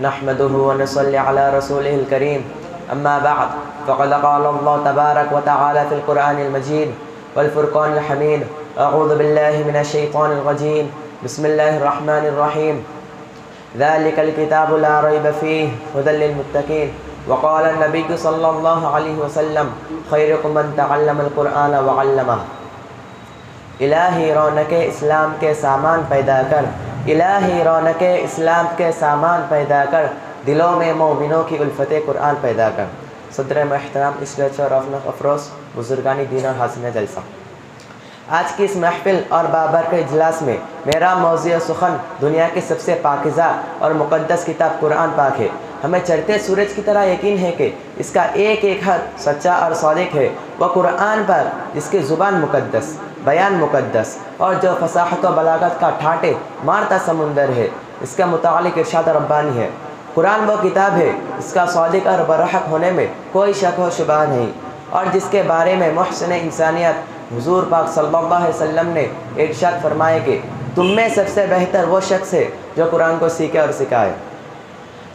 نحمده ونصلي على رسوله الكريم أما بعد فقد قال الله تبارك وتعالى في القرآن المجيد والفرقان الحميد أعوذ بالله من الشيطان الرجيم بسم الله الرحمن الرحيم ذلك الكتاب لا ريب فيه هدى للمتقين وقال النبي صلى الله عليه وسلم خيركم من تعلم القرآن وعلمه۔ الہی رونق اسلام کے سامان پیدا کر، الہی رونق اسلام کے سامان پیدا کر، دلوں میں مومنوں کی الفت قرآن پیدا کر۔ صدر محترم اسٹریچر آف افروز بزرگانی دین اور حاصل جلسہ، آج کی اس محفل اور بابرکت اجلاس میں میرا موضوع سخن دنیا کی سب سے پاکیزہ اور مقدس کتاب قرآن پاک ہے۔ ہمیں چڑھتے سورج کی طرح یقین ہے کہ اس کا ایک ایک حرف سچا اور صادق ہے۔ وہ قرآن پاک جس کی زبان مقدس، بیان مقدس اور جو فصاحت و بلاغت کا ٹھاٹے مارتا سمندر ہے، اس کا متعلق ارشاد ربانی ہے۔ قرآن وہ کتاب ہے اس کا صادق اور برحق ہونے میں کوئی شک و شبہ نہیں، اور جس کے بارے میں محسن انسانیت حضور پاک صلی اللہ علیہ وسلم نے ارشاد فرمائے کہ تم میں سب سے بہتر وہ شخص ہے جو قرآن کو سیکھے اور سکھائے۔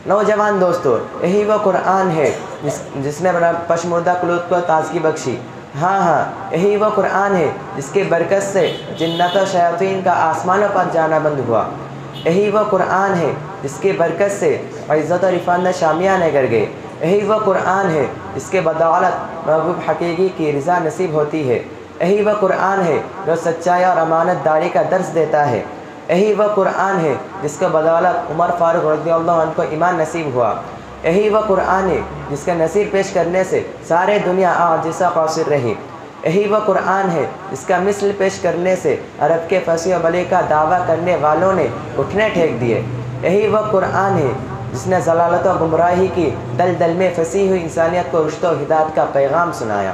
نوجوان دوستو، یہی وہ قرآن ہے جس نے پشمردہ قلوب کو تازگی بخشی۔ ہاں، یہی وہ قرآن ہے جس کی برکت سے جنت و شیاطین کا آسمانوں پر جانا بند ہوا۔ یہی وہ قرآن ہے جس کی برکت سے عزت و رفعت شامیانے گر گئے۔ یہی وہ قرآن ہے جس کے بدولت محبوب حقیقی کی رضا نصیب ہوتی ہے۔ یہی وہ قرآن ہے جو سچائی اور امانت داری کا درس دیتا ہے۔ یہی وہ قرآن ہے جس کے بدولت عمر فاروق رضی اللہ عنہ کو ایمان نصیب ہوا۔ یہی وہ قرآن ہے جس کے نصیر پیش کرنے سے سارے دنیا عاجزہ قاصر رہی۔ یہی وہ قرآن ہے جس کا مثل پیش کرنے سے عرب کے فصیح و بلیغ کا دعویٰ کرنے والوں نے گھٹنے ٹھیک دیے۔ یہی وہ قرآن ہے جس نے ضلالت و گمراہی کی دلدل میں پھنسی ہوئی انسانیت کو رشد و ہدایت کا پیغام سنایا۔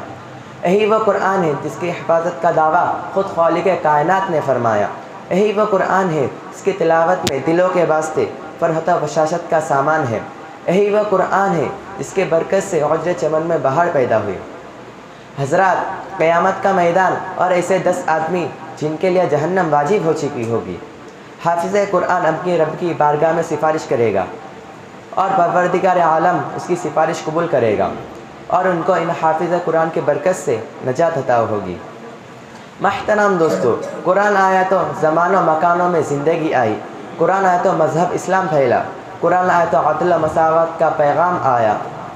یہی وہ قرآن ہے جس کی حفاظت کا دعویٰ خود خالق کائنات نے فرمایا۔ یہی وہ قرآن ہے جس کی تلاوت میں دلوں کے واسطے فرحت و بشاشت کا سامان ہے۔ یہی وہ قرآن ہے جس کے برکت سے عجر چمن میں بہار پیدا ہوئی۔ حضرات، قیامت کا میدان اور ایسے 10 آدمی جن کے لیے جہنم واجب ہو چکی ہوگی، حافظ قرآن اپنی رب کی بارگاہ میں سفارش کرے گا اور پروردگار عالم اس کی سفارش قبول کرے گا، اور ان کو ان حافظ قرآن کی برکت سے نجات عطا ہوگی۔ محترم دوستو، قرآن آیا تو زمان و مکانوں میں زندگی آئی، قرآن آیا تو مذہب اسلام پھیلا، قرآن آیا تو عدل و مساوات کا پیغام آیا،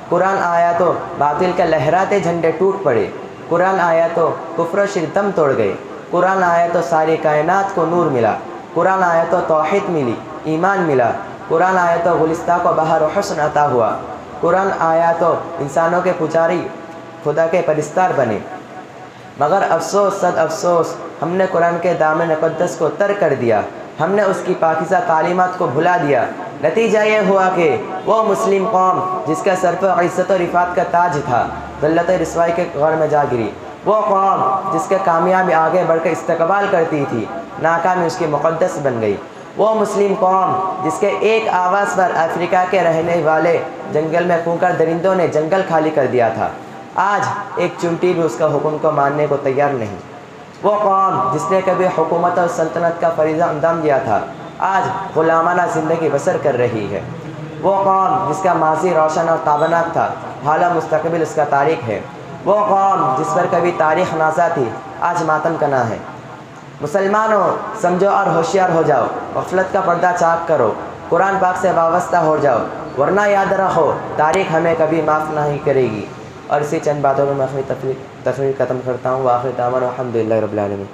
قرآن آیا تو باطل کے لہراتے جھنڈے ٹوٹ پڑے، قرآن آیا تو کفر و شرک دم توڑ گئے، قرآن آیا تو ساری کائنات کو نور ملا، قرآن آیا تو توحید ملی، ایمان ملا، قرآن آیا تو گلستہ کو بہار و حسن عطا ہوا، قرآن آیا تو انسانوں کے پجاری خدا کے پرستار بنے۔ مگر افسوس، صد افسوس، ہم نے قرآن کے دامن مقدس کو ترک کر دیا، ہم نے اس کی پاکیزہ تعلیمات کو بھلا دیا۔ نتیجہ یہ ہوا کہ وہ مسلم قوم جس کا سر پر عزت و رفعت کا تاج تھا، ذلت و رسوائی کے غار میں جا گری۔ وہ قوم جس کے کامیابی آگے بڑھ کر استقبال کرتی تھی، ناکامی اس کی مقدس بن گئی۔ وہ مسلم قوم جس کے ایک آواز پر افریقہ کے رہنے والے جنگل میں پھونکر درندوں نے جنگل خالی کر دیا تھا، آج ایک چونٹی بھی اس کا حکم کو ماننے کو تیار نہیں۔ وہ قوم جس نے کبھی حکومت اور سلطنت کا فریضہ انجام دیا تھا، آج غلامانہ زندگی بسر کر رہی ہے۔ وہ قوم جس کا ماضی روشن اور تابناک تھا، حال و مستقبل اس کا تاریخ ہے۔ وہ قوم جس پر کبھی تاریخ نازا تھی، آج ماتم کنا ہے۔ مسلمانوں، سمجھو اور ہوشیار ہو جاؤ، غفلت کا پردہ چاک کرو، قرآن پاک سے وابستہ ہو جاؤ، ورنہ یاد رکھو تاریخ ہمیں کبھی معاف نہیں کرے گی۔ اور اسی چند باتوں میں اپنی تقریر ختم کرتا ہوں۔ وآخر دعوانا الحمدللہ رب العالمین۔